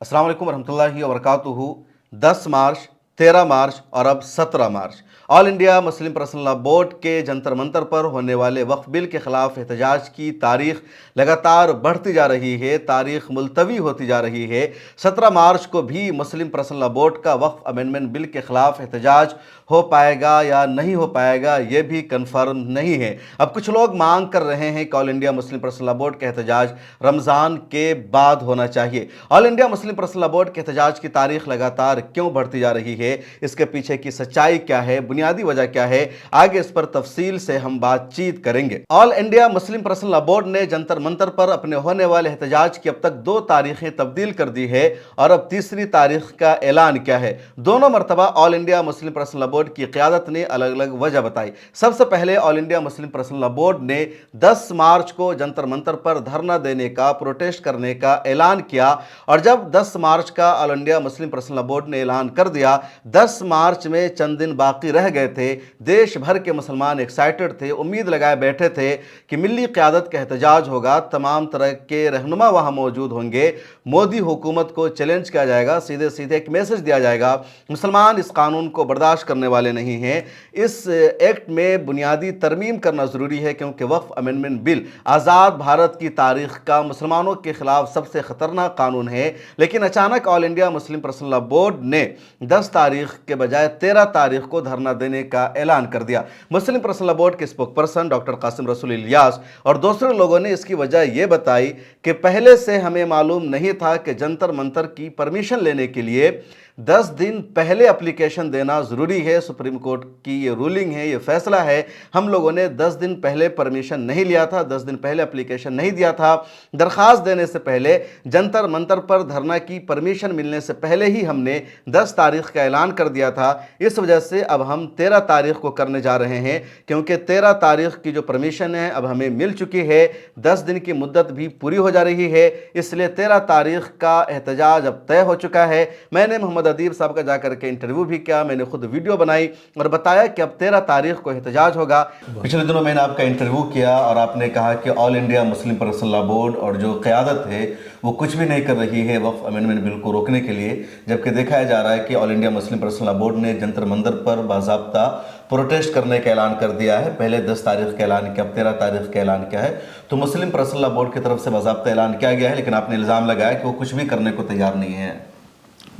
अस्सलाम वालेकुम रहमतुल्लाहि व बरकातुहू। 10 मार्च, 13 मार्च और अब 17 मार्च all India Muslim personal law board के जंतर मंतर पर होने वाले वक्फ बिल के खिलाफ एहतजाज की तारीख लगातार बढ़ती जा रही है, तारीख मुलतवी होती जा रही है। 17 मार्च को भी मुस्लिम पर्सनल लॉ बोर्ड का वक्फ अमेंडमेंट बिल के खिलाफ एहतजाज हो पाएगा या नहीं हो पाएगा, ये भी कन्फर्म नहीं है। अब कुछ लोग मांग कर रहे हैं कि all India Muslim personal law board का एहतजाज रमज़ान के बाद होना चाहिए। All India Muslim personal law board के एहतजाज की तारीख लगातार क्यों बढ़ती जा रही है, इसके पीछे की सच्चाई क्या है, बुनियादी वजह क्या है, आगे इस पर तफसील से हम बातचीत करेंगे। All India Muslim personal law board ने जंतर मंतर पर अपने होने वाले एहतजाज की अब तक 2 तारीखें तब्दील कर दी है और अब तीसरी तारीख का ऐलान क्या है। दोनों मरतबा all India Muslim personal law board की क़यादत ने अलग अलग वजह बताई। सबसे पहले all India Muslim personal law board ने 10 मार्च को जंतर मंतर पर धरना देने का, प्रोटेस्ट करने का ऐलान किया और जब 10 मार्च का all India Muslim personal law board ने ऐलान कर दिया, 10 मार्च में चंद दिन बाकी रह गए थे। देश भर के मुसलमान एक्साइटेड थे, उम्मीद लगाए बैठे थे कि मिली क़यादत का एहतजाज होगा, तमाम तरह के रहनुमा वहाँ मौजूद होंगे, मोदी हुकूमत को चैलेंज किया जाएगा, सीधे सीधे एक मैसेज दिया जाएगा मुसलमान इस कानून को बर्दाश्त करने वाले नहीं हैं, इस एक्ट में बुनियादी तरमीम करना ज़रूरी है क्योंकि वक्फ अमेंडमेंट बिल आज़ाद भारत की तारीख़ का मुसलमानों के ख़िलाफ़ सबसे ख़तरनाक कानून है। लेकिन अचानक all India Muslim personal law board ने 10 तारीख के बजाय 13 तारीख को धरना देने का ऐलान कर दिया। मुस्लिम पर्सनल लॉ बोर्ड के स्पोक पर्सन डॉक्टर कासिम रसूल इलियास और दूसरे लोगों ने इसकी वजह यह बताई कि पहले से हमें मालूम नहीं था कि जंतर मंतर की परमिशन लेने के लिए 10 दिन पहले एप्लीकेशन देना ज़रूरी है। सुप्रीम कोर्ट की ये रूलिंग है, ये फैसला है। हम लोगों ने 10 दिन पहले परमिशन नहीं लिया था, 10 दिन पहले एप्लीकेशन नहीं दिया था। दरख्वास्त देने से पहले, जंतर मंतर पर धरना की परमिशन मिलने से पहले ही हमने 10 तारीख का ऐलान कर दिया था। इस वजह से अब हम 13 तारीख को करने जा रहे हैं क्योंकि 13 तारीख की जो परमिशन है अब हमें मिल चुकी है, 10 दिन की मुद्दत भी पूरी हो जा रही है, इसलिए 13 तारीख का एहतजाज अब तय हो चुका है। मैंने मोहम्मद अदीब साहब का जाकर के इंटरव्यू भी किया, मैंने खुद वीडियो बनाई और बताया कि अब 13 तारीख को एहतजाज होगा। पिछले दिनों मैंने आपका इंटरव्यू किया और आपने कहा कि all India Muslim personal law board और जो क़यादत है वो कुछ भी नहीं कर रही है वक्फ अमेंडमेंट बिल को रोकने के लिए, जबकि दिखाया जा रहा है कि all India Muslim personal law board ने जंतर मंतर पर बाज़ाब्ता प्रोटेस्ट करने का ऐलान कर दिया है। पहले 10 तारीख का ऐलान किया, अब 13 तारीख का ऐलान किया है। तो मुस्लिम पर्सनल लॉ बोर्ड की तरफ से बाज़ाब्ता ऐलान किया गया है, लेकिन आपने इल्ज़ाम लगाया कि वो कुछ भी करने को तैयार नहीं है।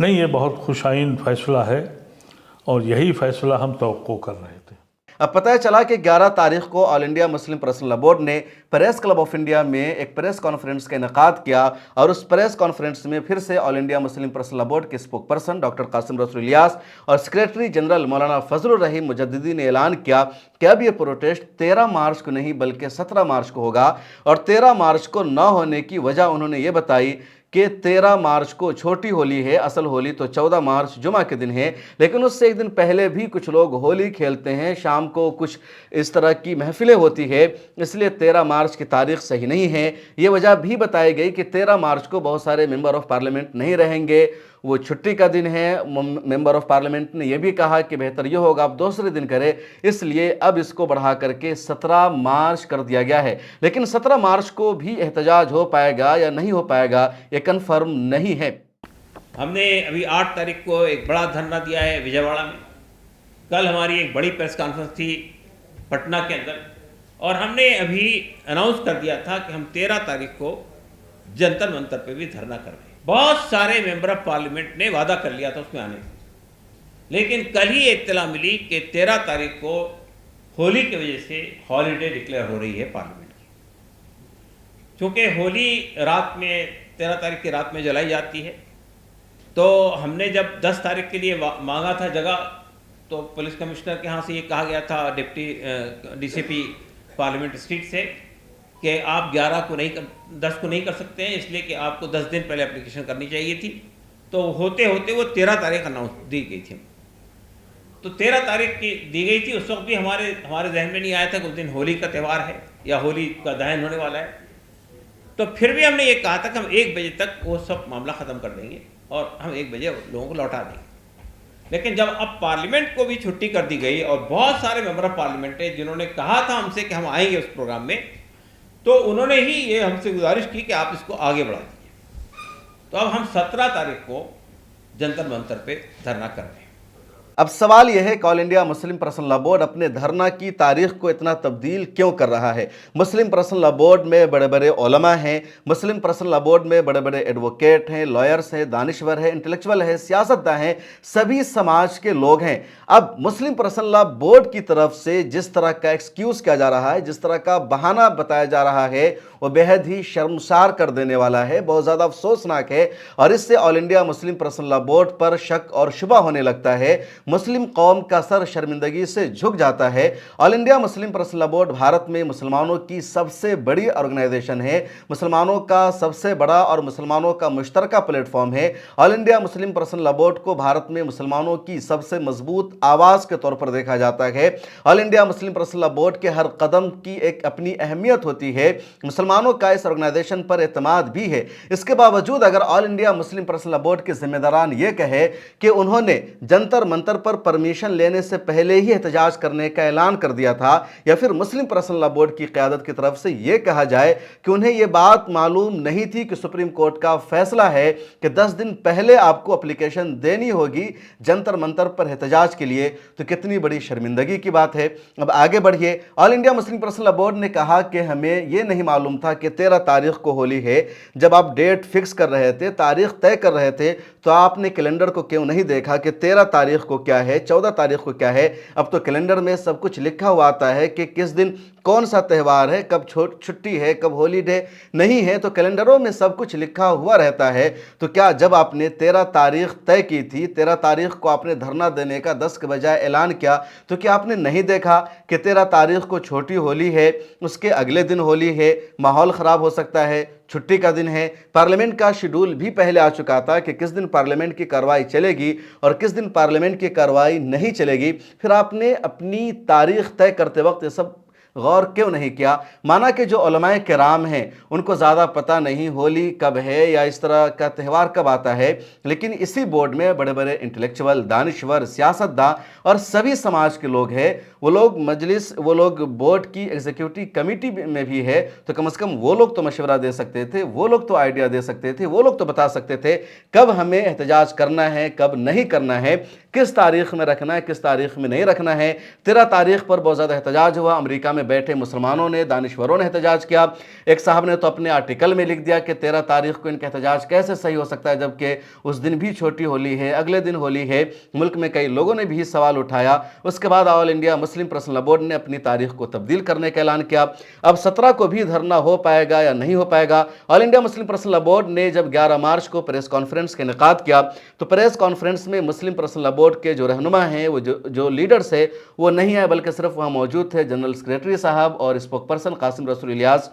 नहीं, ये बहुत खुशाइन फ़ैसला है और यही फ़ैसला हम तवक्को कर रहे थे। अब पता चला कि 11 तारीख को all India Muslim personal law board ने प्रेस क्लब ऑफ इंडिया में एक प्रेस कॉन्फ्रेंस का इनेकाद किया और उस प्रेस कॉन्फ्रेंस में फिर से all India Muslim personal law board के स्पोक पर्सन डॉक्टर कासिम रसूल इलियास और सेक्रेटरी जनरल मौलाना फजलुर रहीम मुजद्दिदी ने ऐलान किया कि अब ये प्रोटेस्ट 13 मार्च को नहीं बल्कि 17 मार्च को होगा। और 13 मार्च को न होने की वजह उन्होंने ये बताई कि 13 मार्च को छोटी होली है, असल होली तो 14 मार्च जुमा के दिन है, लेकिन उससे एक दिन पहले भी कुछ लोग होली खेलते हैं, शाम को कुछ इस तरह की महफिलें होती है, इसलिए 13 मार्च की तारीख सही नहीं है। ये वजह भी बताई गई कि 13 मार्च को बहुत सारे मेंबर ऑफ पार्लियामेंट नहीं रहेंगे, वो छुट्टी का दिन है। मेंबर ऑफ पार्लियामेंट ने यह भी कहा कि बेहतर ये होगा आप दूसरे दिन करें, इसलिए अब इसको बढ़ा करके 17 मार्च कर दिया गया है। लेकिन 17 मार्च को भी एहतजाज हो पाएगा या नहीं हो पाएगा ये कन्फर्म नहीं है। हमने अभी 8 तारीख को एक बड़ा धरना दिया है विजयवाड़ा में। कल हमारी एक बड़ी प्रेस कॉन्फ्रेंस थी पटना के अंदर और हमने अभी अनाउंस कर दिया था कि हम 13 तारीख को जंतर मंतर पे भी धरना कर रहे हैं। बहुत सारे मेंबर ऑफ पार्लियामेंट ने वादा कर लिया था उसमें आने से, लेकिन कल ही इत्तला मिली कि 13 तारीख को होली की वजह से हॉलीडे डिक्लेयर हो रही है पार्लियामेंट की, क्योंकि होली रात में 13 तारीख की रात में जलाई जाती है। तो हमने जब 10 तारीख के लिए मांगा था जगह, तो पुलिस कमिश्नर के यहाँ से ये कहा गया था डिप्टी डीसीपी पार्लियामेंट स्ट्रीट से कि आप 10 को नहीं कर सकते हैं, इसलिए कि आपको 10 दिन पहले एप्लीकेशन करनी चाहिए थी। तो होते होते वो 13 तारीख अनाउंस दी गई थी। तो 13 तारीख की दी गई थी। उस वक्त भी हमारे जहन में नहीं आया था कि उस दिन होली का त्यौहार है या होली का दहन होने वाला है। तो फिर भी हमने ये कहा था कि हम 1 बजे तक वो सब मामला ख़त्म कर देंगे और हम 1 बजे लोगों को लौटा देंगे। लेकिन जब अब पार्लियामेंट को भी छुट्टी कर दी गई और बहुत सारे मेंबर ऑफ पार्लियामेंट है जिन्होंने कहा था हमसे कि हम आएंगे उस प्रोग्राम में, तो उन्होंने ही ये हमसे गुजारिश की कि आप इसको आगे बढ़ा दीजिए। तो अब हम 17 तारीख को जंतर मंतर पे धरना कर रहे हैं। अब सवाल यह है कि all India Muslim personal law board अपने धरना की तारीख को इतना तब्दील क्यों कर रहा है। मुस्लिम पर्सनल लॉ बोर्ड में बड़े बड़े उलमा हैं, मुस्लिम पर्सनल लॉ बोर्ड में बड़े बड़े एडवोकेट हैं, लॉयर्स हैं, दानिश्वर हैं, इंटेलेक्चुअल हैं, सियासतदान हैं, सभी समाज के लोग हैं। अब मुस्लिम पर्सनल लॉ बोर्ड की तरफ से जिस तरह का एक्सक्यूज़ किया जा रहा है, जिस तरह का बहाना बताया जा रहा है, वो बेहद ही शर्मसार कर देने वाला है, बहुत ज़्यादा अफसोसनाक है। और इससे all India Muslim personal law board पर शक और शुबा होने लगता है। मुस्लिम कौम का सर शर्मिंदगी से झुक जाता है। All India Muslim personal law board Bharat में मुसलमानों की सबसे बड़ी ऑर्गेनाइजेशन है, मुसलमानों का सबसे बड़ा और मुसलमानों का मुश्तरका प्लेटफॉर्म है। All India Muslim personal law board को भारत में मुसलमानों की सबसे मजबूत आवाज़ के तौर पर देखा जाता है। All India Muslim personal law board के हर कदम की एक अपनी अहमियत होती है। मुसलमानों का इस ऑर्गेनाइजेशन पर एतमाद भी है। इसके बावजूद अगर all India Muslim personal law board के जिम्मेदारान ये कहे कि उन्होंने जंतर मंतर पर परमिशन लेने से पहले ही एहतजाज करने का ऐलान कर दिया था, या फिर मुस्लिम पर्सनल लॉ बोर्ड की क़यादत की तरफ से यह कहा जाए कि उन्हें यह बात मालूम नहीं थी कि सुप्रीम कोर्ट का फैसला है कि 10 दिन पहले आपको एप्लीकेशन देनी होगी जंतर मंतर पर एहतजाज के लिए, तो कितनी बड़ी शर्मिंदगी की बात है। अब आगे बढ़िए। All India Muslim personal law board ने कहा कि हमें यह नहीं मालूम था कि 13 तारीख को होली है। जब आप डेट फिक्स कर रहे थे, तारीख तय कर रहे थे, तो आपने कैलेंडर को क्यों नहीं देखा कि 13 तारीख को क्या है, 14 तारीख को क्या है। अब तो कैलेंडर में सब कुछ लिखा हुआ आता है कि किस दिन कौन सा त्यौहार है, कब छुट्टी है, कब हॉलीडे नहीं है, तो कैलेंडरों में सब कुछ लिखा हुआ रहता है। तो क्या जब आपने 13 तारीख तय की थी, 13 तारीख को आपने धरना देने का 10 के बजाय ऐलान किया, तो क्या आपने नहीं देखा कि 13 तारीख को छोटी होली है, उसके अगले दिन होली है, माहौल ख़राब हो सकता है, छुट्टी का दिन है। पार्लियामेंट का शेड्यूल भी पहले आ चुका था कि किस दिन पार्लियामेंट की कार्रवाई चलेगी और किस दिन पार्लियामेंट की कार्रवाई नहीं चलेगी। फिर आपने अपनी तारीख तय करते वक्त ये सब गौर क्यों नहीं किया। माना कि जो उलमाए किराम हैं उनको ज़्यादा पता नहीं होली कब है या इस तरह का त्यौहार कब आता है, लेकिन इसी बोर्ड में बड़े बड़े इंटेलेक्चुअल, दानिश्वर, सियासतदान और सभी समाज के लोग हैं। वो लोग मजलिस, वो लोग बोर्ड की एग्जीक्यूटिव कमेटी में भी है, तो कम से कम वो लोग तो मशवरा दे सकते थे, वो लोग तो आइडिया दे सकते थे, वो लोग तो बता सकते थे कब हमें एहतजाज करना है, कब नहीं करना है, किस तारीख में रखना है, किस तारीख में नहीं रखना है। 13 तारीख पर बहुत ज़्यादा एहतजाज हुआ, अमेरिका में बैठे मुसलमानों ने, दानिश्वरों ने एहतजाज किया। एक साहब ने तो अपने आर्टिकल में लिख दिया कि 13 तारीख को इनका एहतजाज कैसे सही हो सकता है, जबकि उस दिन भी छोटी होली है, अगले दिन होली है। मुल्क में कई लोगों ने भी सवाल उठाया। उसके बाद all India Muslim personal law board ने अपनी तारीख को तब्दील करने का ऐलान किया। अब 17 को भी धरना हो पाएगा या नहीं हो पाएगा। All India Muslim personal law board ने जब 11 मार्च को प्रेस कॉन्फ्रेंस का इनेकाद किया, तो प्रेस कॉन्फ्रेंस में मुस्लिम पर्सनल लॉ बोर्ड के जो रहनुमा हैं, वो जो लीडर्स है, वो नहीं आए, बल्कि सिर्फ वहाँ मौजूद थे जनरल सेक्रेटरी साहब और स्पोक पर्सन कासिम रसूल इलियास।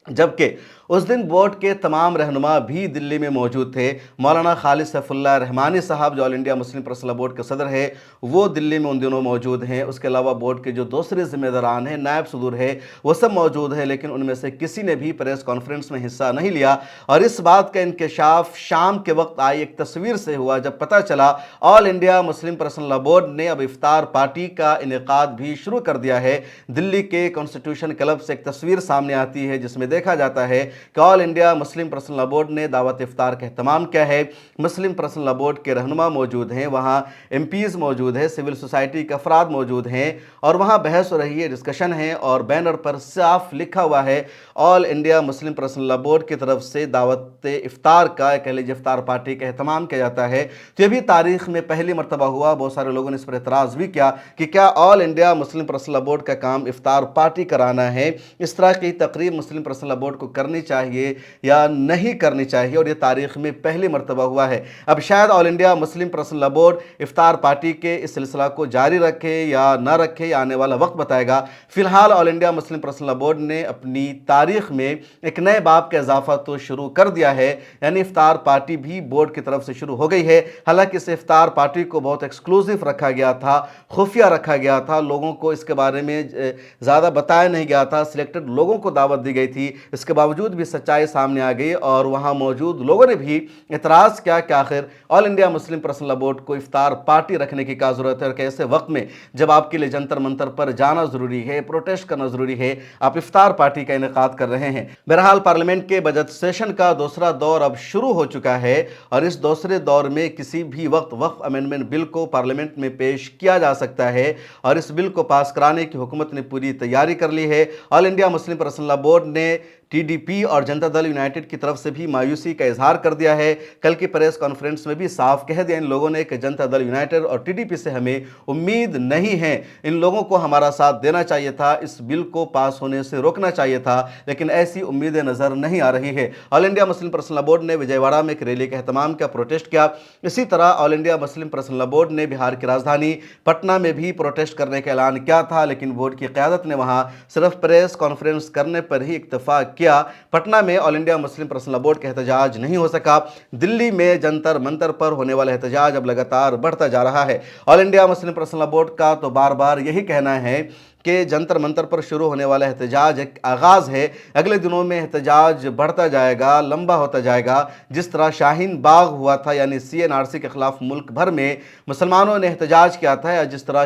जबकि उस दिन बोर्ड के तमाम रहनुमा भी दिल्ली में मौजूद थे। मौलाना खालिद सैफुल्लाह रहमानी साहब जो all India Muslim personal law board के सदर है, वो दिल्ली में उन दिनों मौजूद हैं। उसके अलावा बोर्ड के जो दूसरे जिम्मेदारान हैं, नायब सदूर है, वो सब मौजूद है, लेकिन उनमें से किसी ने भी प्रेस कॉन्फ्रेंस में हिस्सा नहीं लिया। और इस बात का इंकशाफ शाम के वक्त आई एक तस्वीर से हुआ, जब पता चला all India Muslim personal law board ने अब इफ्तार पार्टी का इनेकाद भी शुरू कर दिया है। दिल्ली के कॉन्स्टिट्यूशन क्लब से एक तस्वीर सामने आती है जिसमें देखा जाता है कि all India Muslim personal law board ने दावत इफ्तार का एहतमाम किया है। मुस्लिम पर्सनल लॉ बोर्ड के रहनुमा मौजूद हैं, वहाँ एमपीज़ मौजूद है, सिविल सोसाइटी के अफराद मौजूद हैं, और वहाँ बहस हो रही है, डिस्कशन है, और बैनर पर साफ लिखा हुआ है all India Muslim personal law board की तरफ से दावत इफ्तार का, कह लीजिए इफ्तार पार्टी का एहतमाम किया जाता है। तो ये भी तारीख में पहली मरतबा हुआ। बहुत सारे लोगों ने इस पर एतराज़ भी किया कि क्या all India Muslim personal law board का काम इफ्तार पार्टी कराना है, इस तरह की तकरीब मुस्लिम पर्सनल लॉ बोर्ड को करनी चाहिए या नहीं करनी चाहिए, और ये तारीख में पहली मरतबा हुआ है। अब शायद all India Muslim personal law board इफ्तार पार्टी के इस सिलसिला को जारी रखे या ना रखे, या आने वाला वक्त बताएगा। फिलहाल all India Muslim personal law board ने अपनी तारीख में एक नए बाब का इजाफा तो शुरू कर दिया है, यानी इफ्तार पार्टी भी बोर्ड की तरफ से शुरू हो गई है। हालांकि इस इफ्तार पार्टी को बहुत एक्सक्लूसिव रखा गया था, खुफिया रखा गया था, लोगों को इसके बारे में ज़्यादा बताया नहीं गया था, सिलेक्टेड लोगों को दावत दी गई थी। इसके बावजूद बावजूद भी सच्चाई सामने आ गई और वहाँ मौजूद लोगों ने भी एतराज़ किया कि आखिर all India Muslim personal law board को इफ्तार पार्टी रखने की क्या ज़रूरत है, और कैसे वक्त में जब आपके लिए जंतर मंतर पर जाना ज़रूरी है, प्रोटेस्ट करना ज़रूरी है, आप इफ्तार पार्टी का इनेकाद कर रहे हैं। बहरहाल पार्लियामेंट के बजट सेशन का दूसरा दौर अब शुरू हो चुका है और इस दूसरे दौर में किसी भी वक्त वक्फ अमेंडमेंट बिल को पार्लियामेंट में पेश किया जा सकता है और इस बिल को पास कराने की हुकूमत ने पूरी तैयारी कर ली है। All India Muslim personal law board ने टीडीपी और जनता दल यूनाइटेड की तरफ से भी मायूसी का इजहार कर दिया है। कल की प्रेस कॉन्फ्रेंस में भी साफ कह दिया इन लोगों ने कि जनता दल यूनाइटेड और टीडीपी से हमें उम्मीद नहीं है, इन लोगों को हमारा साथ देना चाहिए था, इस बिल को पास होने से रोकना चाहिए था, लेकिन ऐसी उम्मीदें नज़र नहीं आ रही है। All India Muslim personal law board ने विजयवाड़ा में एक रैली का एहतमाम किया, प्रोटेस्ट किया। इसी तरह all India Muslim personal law board ने बिहार की राजधानी पटना में भी प्रोटेस्ट करने का ऐलान किया था, लेकिन बोर्ड की क़यादत ने वहाँ सिर्फ प्रेस कॉन्फ्रेंस करने पर ही इत्तेफाक किया। पटना में all India Muslim personal law board का एहतजाज नहीं हो सका। दिल्ली में जंतर मंतर पर होने वाला एहतजाज अब लगातार बढ़ता जा रहा है। All India Muslim personal law board का तो बार बार यही कहना है कि जंतर मंतर पर शुरू होने वाला एहतजाज एक आगाज़ है, अगले दिनों में एहतजाज बढ़ता जाएगा, लंबा होता जाएगा। जिस तरह शाहीन बाग हुआ था, यानी CNRC के खिलाफ मुल्क भर में मुसलमानों ने एहतजाज किया था, या जिस तरह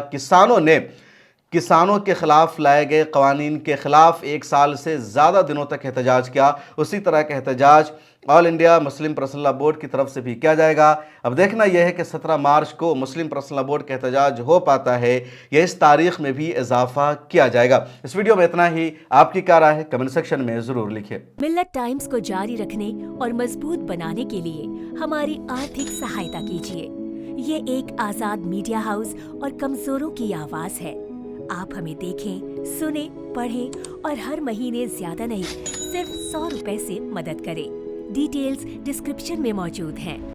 किसानों के खिलाफ लाए गए कवानीन के खिलाफ 1 साल से ज़्यादा दिनों तक एहतजाज किया, उसी तरह का एहतजाज all India Muslim personal law board की तरफ से भी किया जाएगा। अब देखना यह है कि 17 मार्च को मुस्लिम पर्सनल लॉ बोर्ड का एहतजाज हो पाता है या इस तारीख में भी इजाफा किया जाएगा। इस वीडियो में इतना ही। आपकी क्या राय है कमेंट सेक्शन में ज़रूर लिखिए। मिल्लत टाइम्स को जारी रखने और मजबूत बनाने के लिए हमारी आर्थिक सहायता कीजिए। ये एक आजाद मीडिया हाउस और कमजोरों की आवाज़ है। आप हमें देखें, सुने, पढ़ें और हर महीने ज्यादा नहीं, सिर्फ 100 रुपए से मदद करें। डिटेल्स डिस्क्रिप्शन में मौजूद हैं।